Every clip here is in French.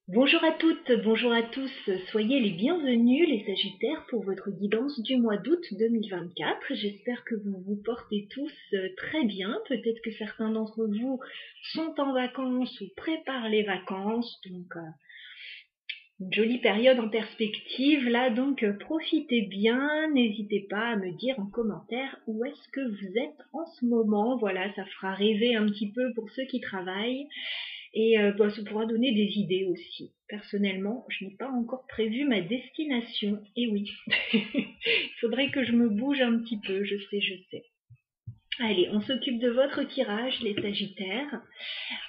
Bonjour à toutes, bonjour à tous, soyez les bienvenus les Sagittaires pour votre guidance du mois d'août 2024. J'espère que vous vous portez tous très bien, peut-être que certains d'entre vous sont en vacances ou préparent les vacances, donc une jolie période en perspective là, donc profitez bien, n'hésitez pas à me dire en commentaire où est-ce que vous êtes en ce moment, voilà, ça fera rêver un petit peu pour ceux qui travaillent. Et ça pourra donner des idées aussi. Personnellement, je n'ai pas encore prévu ma destination. Et oui, il faudrait que je me bouge un petit peu, je sais, je sais. Allez, on s'occupe de votre tirage, les Sagittaires.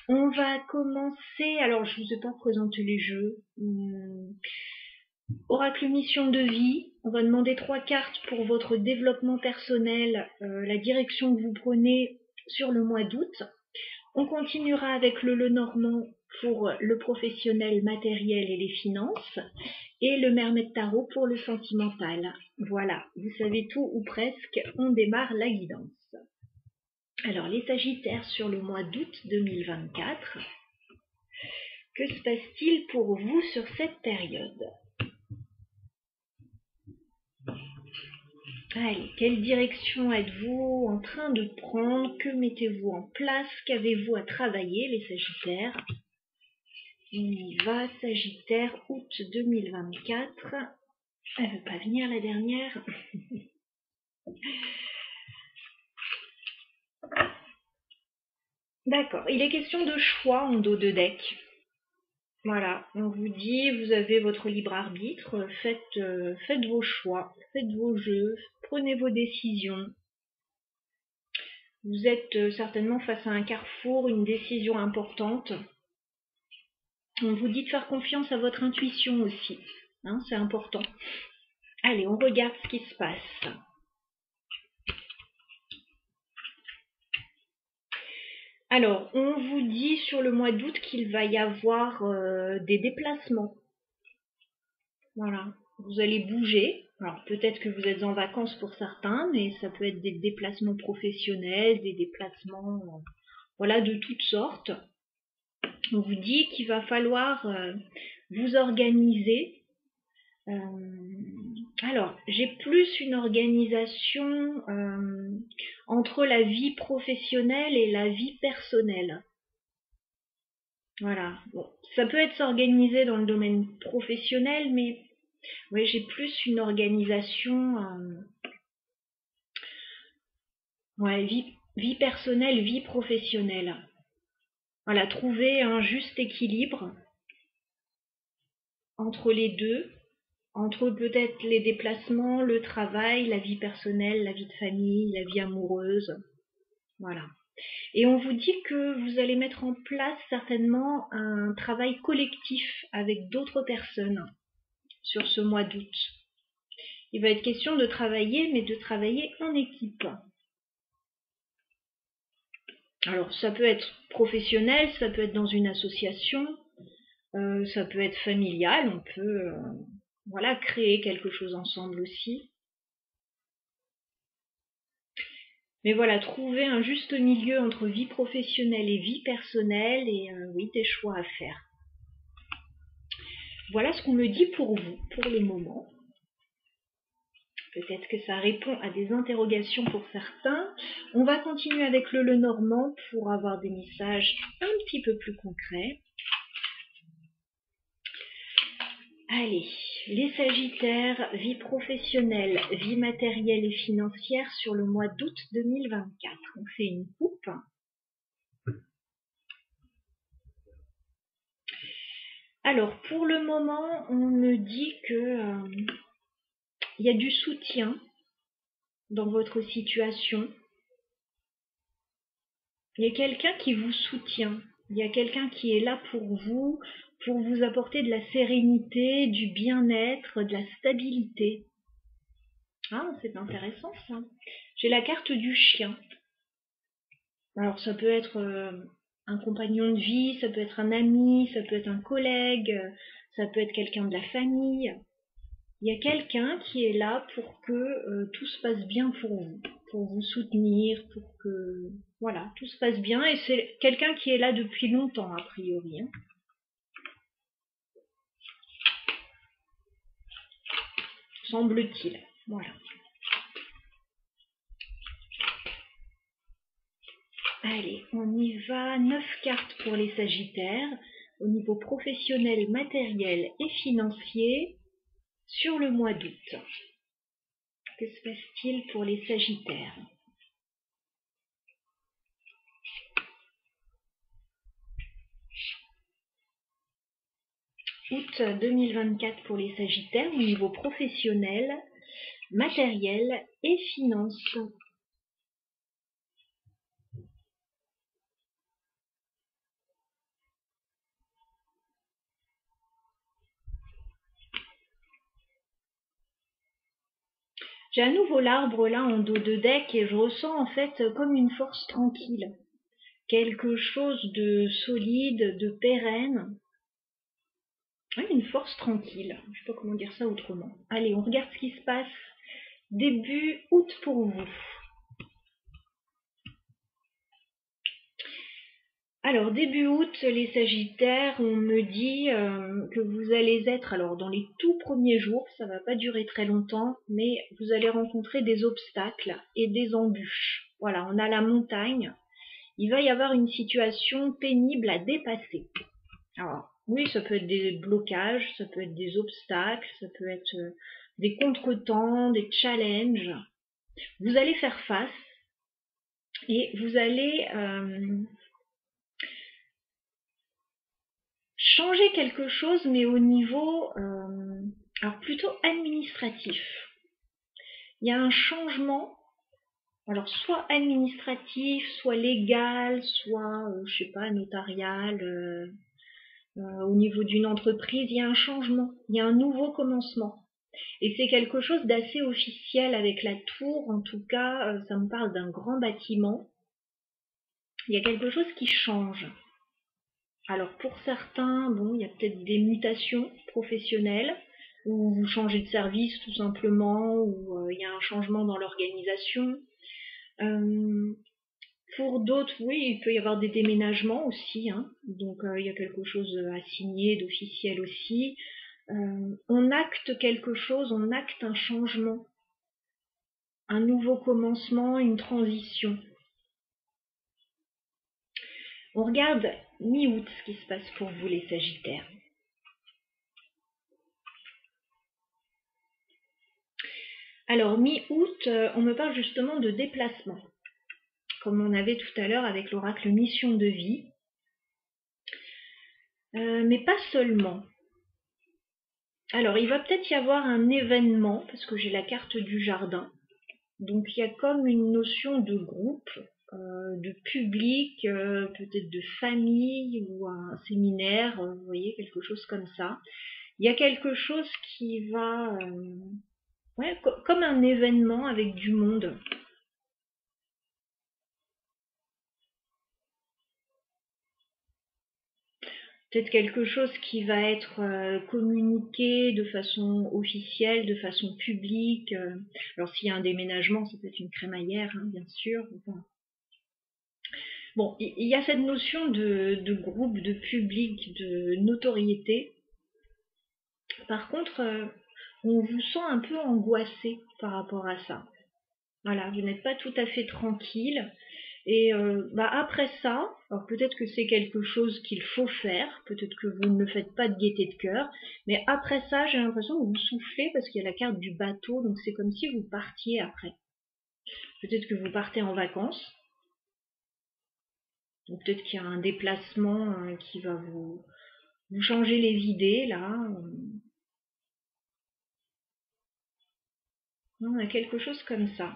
On va commencer, alors je ne vous ai pas présenté les jeux. Oracle mission de vie, on va demander 3 cartes pour votre développement personnel, la direction que vous prenez sur le mois d'août. On continuera avec le Lenormand pour le professionnel matériel et les finances et le Mermaid Tarot pour le sentimental. Voilà, vous savez tout ou presque, on démarre la guidance. Alors les Sagittaires sur le mois d'août 2024, que se passe-t-il pour vous sur cette période? Allez, quelle direction êtes-vous en train de prendre? Que mettez-vous en place? Qu'avez-vous à travailler les Sagittaires? On y va, Sagittaire, août 2024. Elle veut pas venir la dernière. D'accord, il est question de choix en dos de deck. Voilà, on vous dit, vous avez votre libre arbitre, faites vos choix, faites vos jeux, prenez vos décisions. Vous êtes certainement face à un carrefour, une décision importante. On vous dit de faire confiance à votre intuition aussi, hein, c'est important. Allez, on regarde ce qui se passe. Alors, on vous dit sur le mois d'août qu'il va y avoir des déplacements. Voilà, vous allez bouger. Alors, peut-être que vous êtes en vacances pour certains, mais ça peut être des déplacements professionnels, des déplacements voilà, de toutes sortes. On vous dit qu'il va falloir vous organiser. Alors, j'ai plus une organisation entre la vie professionnelle et la vie personnelle. Voilà. Bon, ça peut être s'organiser dans le domaine professionnel, mais ouais, j'ai plus une organisation ouais, vie personnelle, vie professionnelle. Voilà, trouver un juste équilibre entre les deux, entre peut-être les déplacements, le travail, la vie personnelle, la vie de famille, la vie amoureuse. Voilà. Et on vous dit que vous allez mettre en place certainement un travail collectif avec d'autres personnes sur ce mois d'août. Il va être question de travailler, mais de travailler en équipe. Alors ça peut être professionnel, ça peut être dans une association, ça peut être familial, on peut voilà, créer quelque chose ensemble aussi. Mais voilà, trouver un juste milieu entre vie professionnelle et vie personnelle, et oui, des choix à faire. Voilà ce qu'on me dit pour vous, pour le moment. Peut-être que ça répond à des interrogations pour certains. On va continuer avec le Lenormand pour avoir des messages un petit peu plus concrets. Allez, les Sagittaires, vie professionnelle, vie matérielle et financière sur le mois d'août 2024. On fait une coupe. Alors, pour le moment, on me dit que y a du soutien dans votre situation. Il y a quelqu'un qui vous soutient. Il y a quelqu'un qui est là pour vous apporter de la sérénité, du bien-être, de la stabilité. Ah, c'est intéressant ça. J'ai la carte du chien. Alors ça peut être un compagnon de vie, ça peut être un ami, ça peut être un collègue, ça peut être quelqu'un de la famille. Il y a quelqu'un qui est là pour que tout se passe bien pour vous soutenir, pour que voilà, tout se passe bien. Et c'est quelqu'un qui est là depuis longtemps, a priori. Hein. semble-t-il. Voilà. Allez, on y va. 9 cartes pour les Sagittaires, au niveau professionnel, matériel et financier, sur le mois d'août. Que se passe-t-il pour les Sagittaires? Août 2024 pour les Sagittaires, au niveau professionnel, matériel et finances. J'ai à nouveau l'arbre là en dos de deck et je ressens en fait comme une force tranquille. Quelque chose de solide, de pérenne. Ouais, une force tranquille. Je sais pas comment dire ça autrement. Allez, on regarde ce qui se passe début août pour vous. Alors, début août, les Sagittaires, on me dit que vous allez être, alors dans les tout premiers jours, ça va pas durer très longtemps, mais vous allez rencontrer des obstacles et des embûches. Voilà, on a la montagne. Il va y avoir une situation pénible à dépasser. Alors, oui, ça peut être des blocages, ça peut être des obstacles, ça peut être des contretemps, des challenges. Vous allez faire face et vous allez changer quelque chose, mais au niveau alors plutôt administratif. Il y a un changement, alors soit administratif, soit légal, soit je sais pas, notarial, au niveau d'une entreprise. Il y a un changement, il y a un nouveau commencement. Et c'est quelque chose d'assez officiel avec la tour, en tout cas, ça me parle d'un grand bâtiment. Il y a quelque chose qui change. Alors pour certains, bon, il y a peut-être des mutations professionnelles, ou vous changez de service tout simplement, ou il y a un changement dans l'organisation. Pour d'autres, oui, il peut y avoir des déménagements aussi, hein. Donc il y a quelque chose à signer, d'officiel aussi. On acte quelque chose, on acte un changement, un nouveau commencement, une transition. On regarde mi-août ce qui se passe pour vous les Sagittaires. Alors mi-août, on me parle justement de déplacement, comme on avait tout à l'heure avec l'oracle mission de vie. Mais pas seulement. Alors il va peut-être y avoir un événement, parce que j'ai la carte du jardin. Donc il y a comme une notion de groupe, de public, peut-être de famille ou un séminaire, vous voyez, quelque chose comme ça. Il y a quelque chose qui va, ouais, comme un événement avec du monde. Peut-être quelque chose qui va être communiqué de façon officielle, de façon publique. Alors s'il y a un déménagement, ça peut être une crémaillère, hein, bien sûr. Enfin, bon, il y a cette notion de groupe, de public, de notoriété. Par contre, on vous sent un peu angoissé par rapport à ça. Voilà, vous n'êtes pas tout à fait tranquille. Et après ça, alors peut-être que c'est quelque chose qu'il faut faire, peut-être que vous ne faites pas de gaieté de cœur, mais après ça, j'ai l'impression que vous soufflez parce qu'il y a la carte du bateau, donc c'est comme si vous partiez après. Peut-être que vous partez en vacances, ou peut-être qu'il y a un déplacement qui va vous changer les idées, là. On a quelque chose comme ça.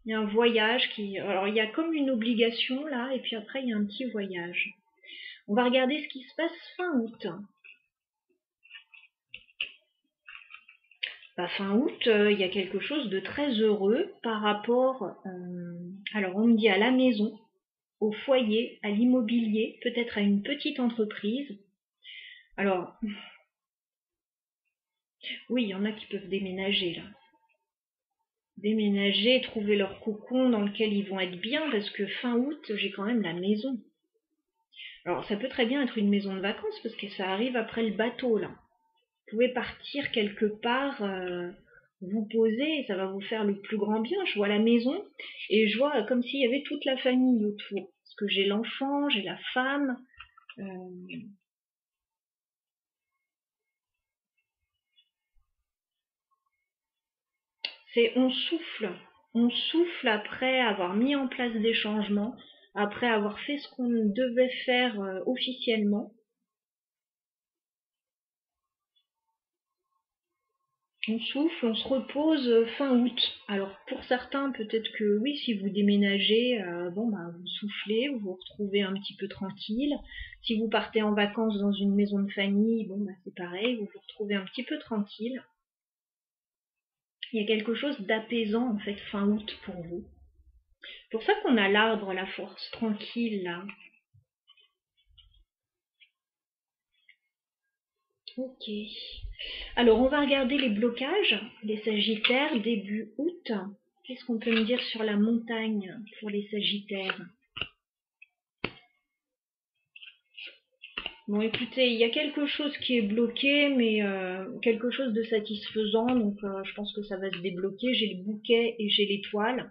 Il y a un voyage qui... Alors, il y a comme une obligation, là, et puis après, il y a un petit voyage. On va regarder ce qui se passe fin août. Fin août, il y a quelque chose de très heureux par rapport... alors, on me dit à la maison, au foyer, à l'immobilier, peut-être à une petite entreprise. Alors, oui, il y en a qui peuvent déménager, là. Déménager, trouver leur cocon dans lequel ils vont être bien, parce que fin août, j'ai quand même la maison. Alors, ça peut très bien être une maison de vacances, parce que ça arrive après le bateau, là. Vous pouvez partir quelque part vous poser, ça va vous faire le plus grand bien. Je vois la maison et je vois comme s'il y avait toute la famille autour. Parce que j'ai l'enfant, j'ai la femme. C'est on souffle après avoir mis en place des changements, après avoir fait ce qu'on devait faire officiellement. On souffle, on se repose fin août. Alors pour certains, peut-être que oui, si vous déménagez, vous soufflez, vous vous retrouvez un petit peu tranquille. Si vous partez en vacances dans une maison de famille, c'est pareil, vous vous retrouvez un petit peu tranquille. Il y a quelque chose d'apaisant en fait fin août pour vous. C'est pour ça qu'on a l'arbre, la force tranquille là. Ok. Alors on va regarder les blocages, les Sagittaires, début août. Qu'est-ce qu'on peut me dire sur la montagne pour les Sagittaires? Bon écoutez, il y a quelque chose qui est bloqué, mais quelque chose de satisfaisant, donc je pense que ça va se débloquer. J'ai le bouquet et j'ai l'étoile.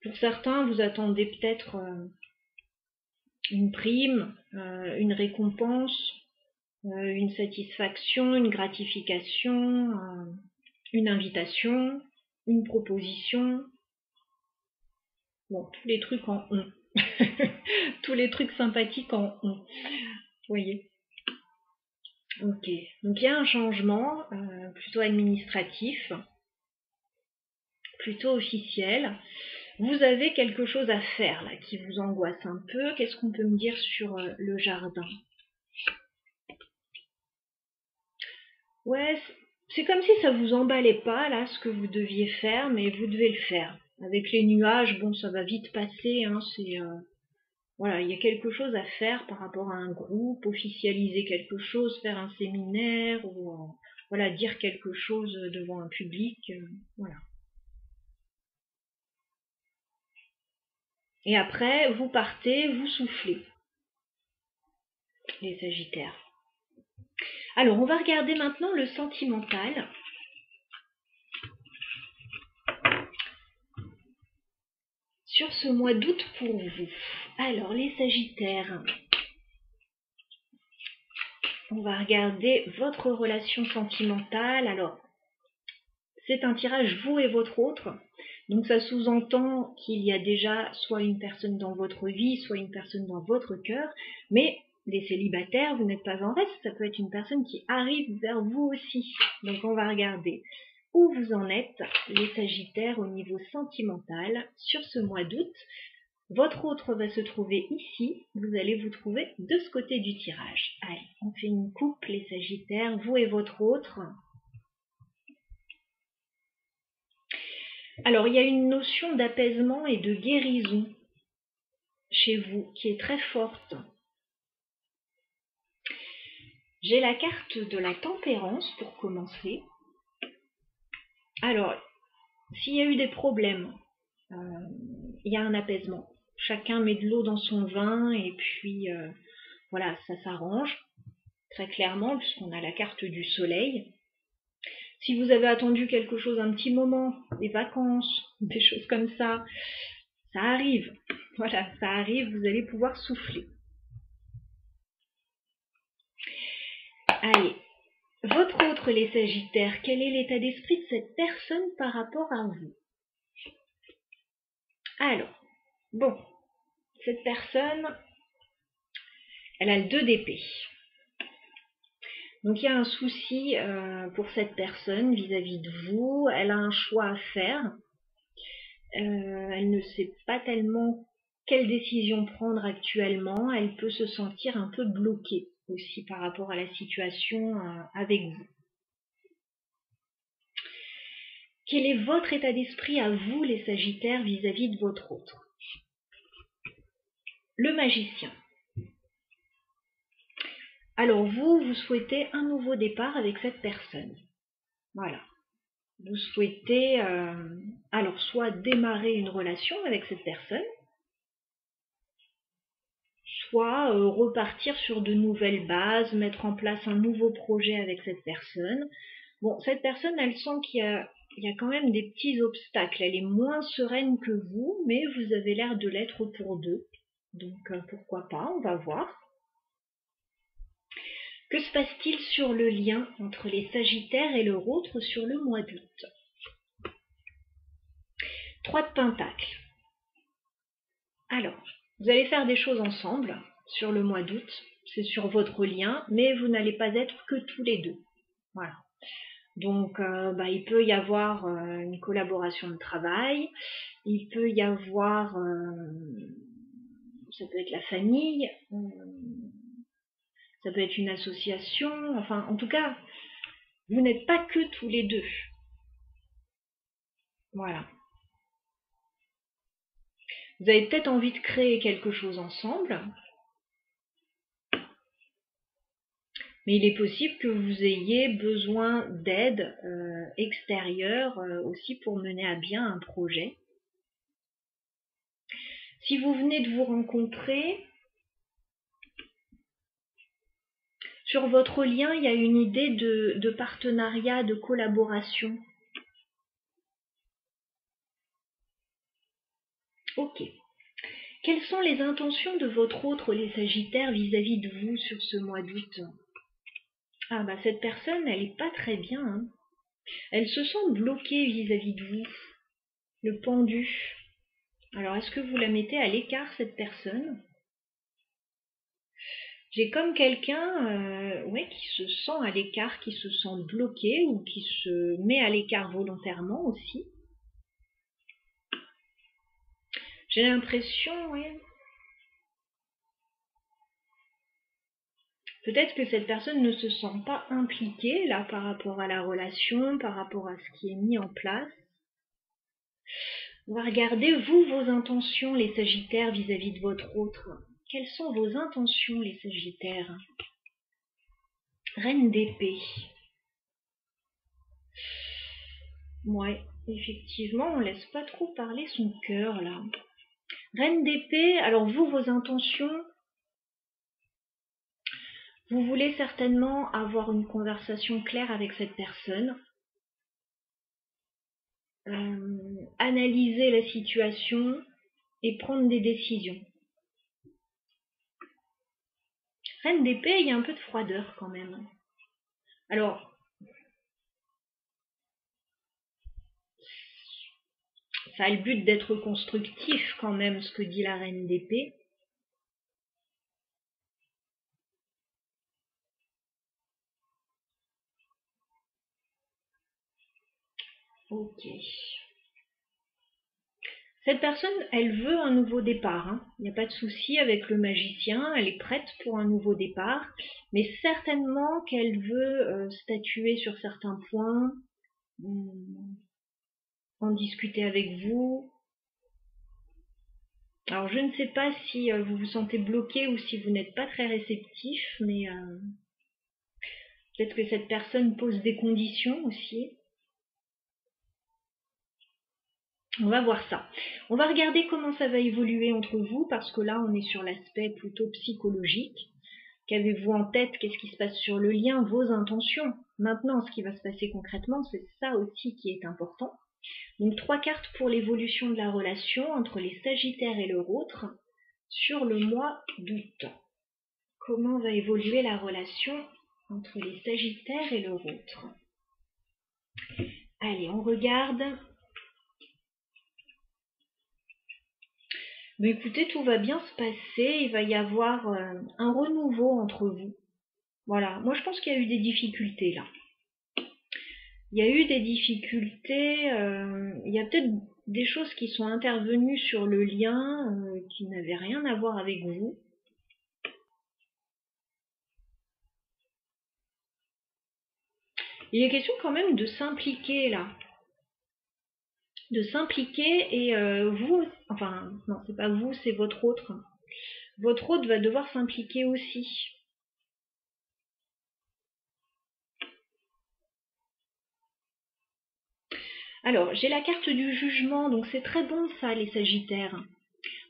Pour certains, vous attendez peut-être une prime, une récompense, une satisfaction, une gratification, une invitation, une proposition. Bon, tous les trucs en on. Tous les trucs sympathiques en on. Vous voyez. Ok. Donc il y a un changement plutôt administratif, plutôt officiel. Vous avez quelque chose à faire là qui vous angoisse un peu. Qu'est-ce qu'on peut me dire sur le jardin? Ouais, c'est comme si ça vous emballait pas là ce que vous deviez faire, mais vous devez le faire. Avec les nuages, bon, ça va vite passer. Hein, voilà, il y a quelque chose à faire par rapport à un groupe, officialiser quelque chose, faire un séminaire ou voilà, dire quelque chose devant un public. Voilà. Et après, vous partez, vous soufflez, les Sagittaires. Alors, on va regarder maintenant le sentimental. Sur ce mois d'août pour vous. Alors, les Sagittaires, on va regarder votre relation sentimentale. Alors, c'est un tirage vous et votre autre. Donc ça sous-entend qu'il y a déjà soit une personne dans votre vie, soit une personne dans votre cœur. Mais les célibataires, vous n'êtes pas en reste. Ça peut être une personne qui arrive vers vous aussi. Donc on va regarder où vous en êtes, les Sagittaires, au niveau sentimental, sur ce mois d'août. Votre autre va se trouver ici, vous allez vous trouver de ce côté du tirage. Allez, on fait une coupe, les Sagittaires, vous et votre autre. Alors, il y a une notion d'apaisement et de guérison chez vous qui est très forte. J'ai la carte de la tempérance pour commencer. Alors, s'il y a eu des problèmes, il y a un apaisement. Chacun met de l'eau dans son vin et puis voilà, ça s'arrange très clairement puisqu'on a la carte du soleil. Si vous avez attendu quelque chose un petit moment, des vacances, des choses comme ça arrive. Voilà, ça arrive, vous allez pouvoir souffler. Allez, votre autre, les Sagittaires, quel est l'état d'esprit de cette personne par rapport à vous? Alors, bon, cette personne, elle a le 2 d'épée. Donc il y a un souci pour cette personne vis-à-vis de vous. Elle a un choix à faire. Elle ne sait pas tellement quelle décision prendre actuellement. Elle peut se sentir un peu bloquée aussi par rapport à la situation avec vous. Quel est votre état d'esprit à vous, les Sagittaires, vis-à-vis de votre autre? Le magicien. Alors vous souhaitez un nouveau départ avec cette personne. Voilà. Vous souhaitez alors soit démarrer une relation avec cette personne, soit repartir sur de nouvelles bases, mettre en place un nouveau projet avec cette personne. Bon, cette personne, elle sent il y a quand même des petits obstacles. Elle est moins sereine que vous, mais vous avez l'air de l'être pour deux. Donc pourquoi pas, on va voir. Que se passe-t-il sur le lien entre les Sagittaires et leur autre sur le mois d'août? 3 de Pentacles. Alors, vous allez faire des choses ensemble sur le mois d'août. C'est sur votre lien, mais vous n'allez pas être que tous les deux. Voilà. Donc, il peut y avoir une collaboration de travail. Il peut y avoir, ça peut être la famille, ça peut être une association. Enfin, en tout cas, vous n'êtes pas que tous les deux. Voilà. Vous avez peut-être envie de créer quelque chose ensemble. Mais il est possible que vous ayez besoin d'aide extérieure aussi pour mener à bien un projet. Si vous venez de vous rencontrer, sur votre lien, il y a une idée de partenariat, de collaboration. Ok. Quelles sont les intentions de votre autre, les Sagittaires, vis-à-vis de vous sur ce mois d'août? Ah bah cette personne, elle est pas très bien. Hein. Elle se sent bloquée vis-à-vis de vous. Le pendu. Alors est-ce que vous la mettez à l'écart, cette personne? J'ai comme quelqu'un qui se sent à l'écart, qui se sent bloqué ou qui se met à l'écart volontairement aussi. J'ai l'impression, peut-être que cette personne ne se sent pas impliquée là par rapport à la relation, par rapport à ce qui est mis en place. On va regarder, vous, vos intentions, les Sagittaires, vis-à-vis de votre autre. Quelles sont vos intentions, les Sagittaires? Reine d'épée. Ouais, effectivement, on laisse pas trop parler son cœur, là. Reine d'épée, alors vous, vos intentions, vous voulez certainement avoir une conversation claire avec cette personne, analyser la situation et prendre des décisions. Reine d'épée, il y a un peu de froideur quand même. Alors, ça a le but d'être constructif quand même, ce que dit la reine d'épée. Ok. Cette personne, elle veut un nouveau départ. Hein. Il n'y a pas de souci avec le magicien. Elle est prête pour un nouveau départ. Mais certainement qu'elle veut statuer sur certains points, en discuter avec vous. Alors, je ne sais pas si vous vous sentez bloqué ou si vous n'êtes pas très réceptif, mais peut-être que cette personne pose des conditions aussi. On va voir ça. On va regarder comment ça va évoluer entre vous, parce que là, on est sur l'aspect plutôt psychologique. Qu'avez-vous en tête? Qu'est-ce qui se passe sur le lien? Vos intentions. Maintenant, ce qui va se passer concrètement, c'est ça aussi qui est important. Donc, 3 cartes pour l'évolution de la relation entre les Sagittaires et leur autre sur le mois d'août. Comment va évoluer la relation entre les Sagittaires et leur autre? Allez, on regarde. Mais écoutez, tout va bien se passer, il va y avoir un renouveau entre vous. Voilà, moi je pense qu'il y a eu des difficultés là. Il y a eu des difficultés, il y a peut-être des choses qui sont intervenues sur le lien qui n'avaient rien à voir avec vous. Il est question quand même de s'impliquer là. De s'impliquer et vous, enfin non c'est pas vous, c'est votre autre. Votre autre va devoir s'impliquer aussi. Alors j'ai la carte du jugement, donc c'est très bon ça les Sagittaires.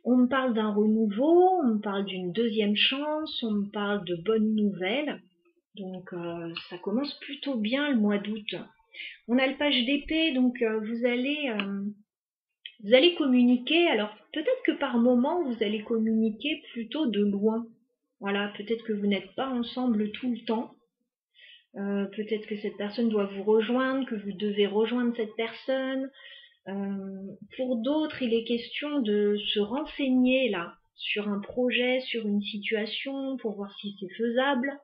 On me parle d'un renouveau, on me parle d'une deuxième chance, on me parle de bonnes nouvelles. Donc ça commence plutôt bien le mois d'août. On a le page d'épée, donc vous allez communiquer. Alors peut-être que par moment vous allez communiquer plutôt de loin. Voilà, peut-être que vous n'êtes pas ensemble tout le temps. Peut-être que cette personne doit vous rejoindre, que vous devez rejoindre cette personne. Pour d'autres, il est question de se renseigner là sur un projet, sur une situation, pour voir si c'est faisable.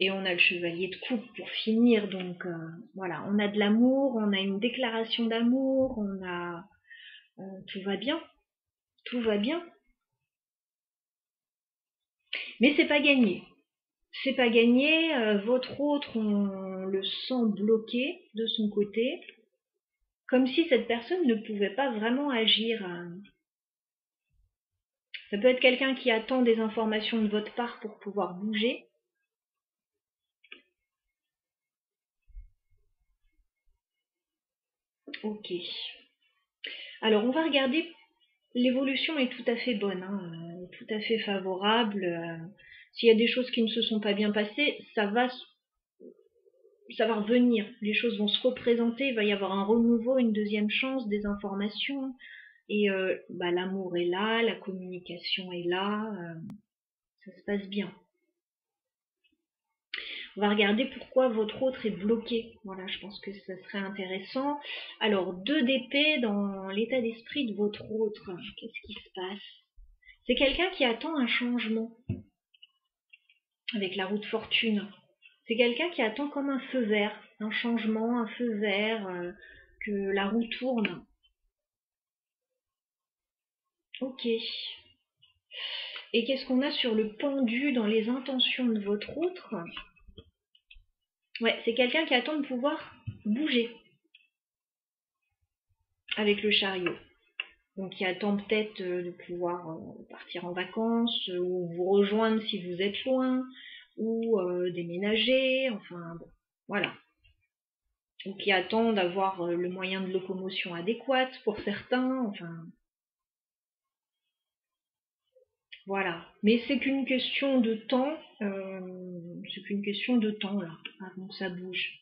Et on a le chevalier de coupe pour finir, donc voilà, on a de l'amour, on a une déclaration d'amour, on a tout va bien, tout va bien. Mais c'est pas gagné. C'est pas gagné, votre autre, on le sent bloqué de son côté, comme si cette personne ne pouvait pas vraiment agir. Ça peut être quelqu'un qui attend des informations de votre part pour pouvoir bouger. Ok. Alors on va regarder, l'évolution est tout à fait bonne, hein, tout à fait favorable. S'il y a des choses qui ne se sont pas bien passées, ça va revenir. Les choses vont se représenter, il va y avoir un renouveau, une deuxième chance, des informations. Et l'amour est là, la communication est là, ça se passe bien. On va regarder pourquoi votre autre est bloqué. Voilà, je pense que ça serait intéressant. Alors, 2 d'épée dans l'état d'esprit de votre autre. Qu'est-ce qui se passe? C'est quelqu'un qui attend un changement avec la roue de fortune. C'est quelqu'un qui attend comme un feu vert, un changement, un feu vert, que la roue tourne. Ok. Et qu'est-ce qu'on a sur le pendu dans les intentions de votre autre? Ouais, c'est quelqu'un qui attend de pouvoir bouger avec le chariot. Donc qui attend peut-être de pouvoir partir en vacances ou vous rejoindre si vous êtes loin ou déménager, enfin bon, voilà. Ou qui attend d'avoir le moyen de locomotion adéquat pour certains, enfin voilà. Mais c'est qu'une question de temps, là, avant que ça bouge.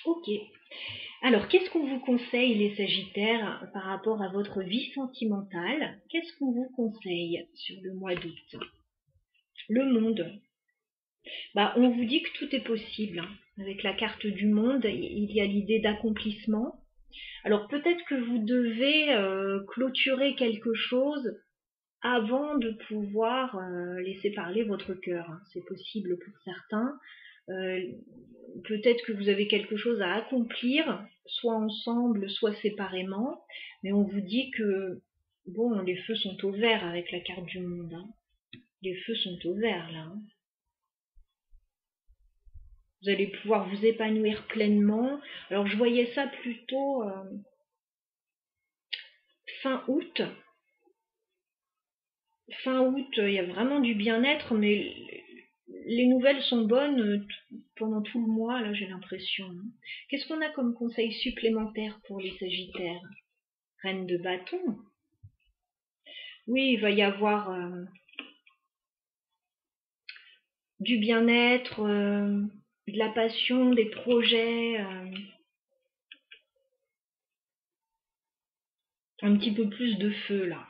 Ok. Alors, qu'est-ce qu'on vous conseille, les Sagittaires, par rapport à votre vie sentimentale? Qu'est-ce qu'on vous conseille sur le mois d'août? Le monde. On vous dit que tout est possible, hein. Avec la carte du monde, il y a l'idée d'accomplissement. Alors, peut-être que vous devez clôturer quelque chose avant de pouvoir laisser parler votre cœur, hein. C'est possible pour certains. Euh, Peut-être que vous avez quelque chose à accomplir, soit ensemble, soit séparément, mais on vous dit que, bon, les feux sont au vert avec la carte du monde, hein. Les feux sont au vert, là, hein. Vous allez pouvoir vous épanouir pleinement. Alors, je voyais ça plutôt fin août. Fin août, il y a vraiment du bien-être, mais les nouvelles sont bonnes pendant tout le mois, là, j'ai l'impression. Qu'est-ce qu'on a comme conseil supplémentaire pour les Sagittaires? Reine de bâton. Oui, il va y avoir du bien-être, de la passion, des projets, un petit peu plus de feu là.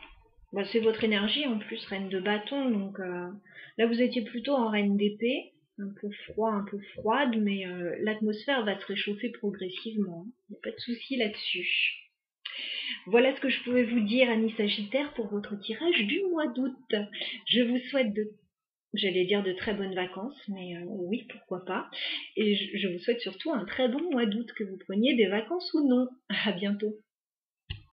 C'est votre énergie en plus, reine de bâton, donc là vous étiez plutôt en reine d'épée, un peu froid, un peu froide, mais l'atmosphère va se réchauffer progressivement, il n'y a pas de souci là-dessus. Voilà ce que je pouvais vous dire, amis Sagittaires, pour votre tirage du mois d'août. Je vous souhaite j'allais dire de très bonnes vacances, mais oui, pourquoi pas. Et je vous souhaite surtout un très bon mois d'août, que vous preniez des vacances ou non. À bientôt.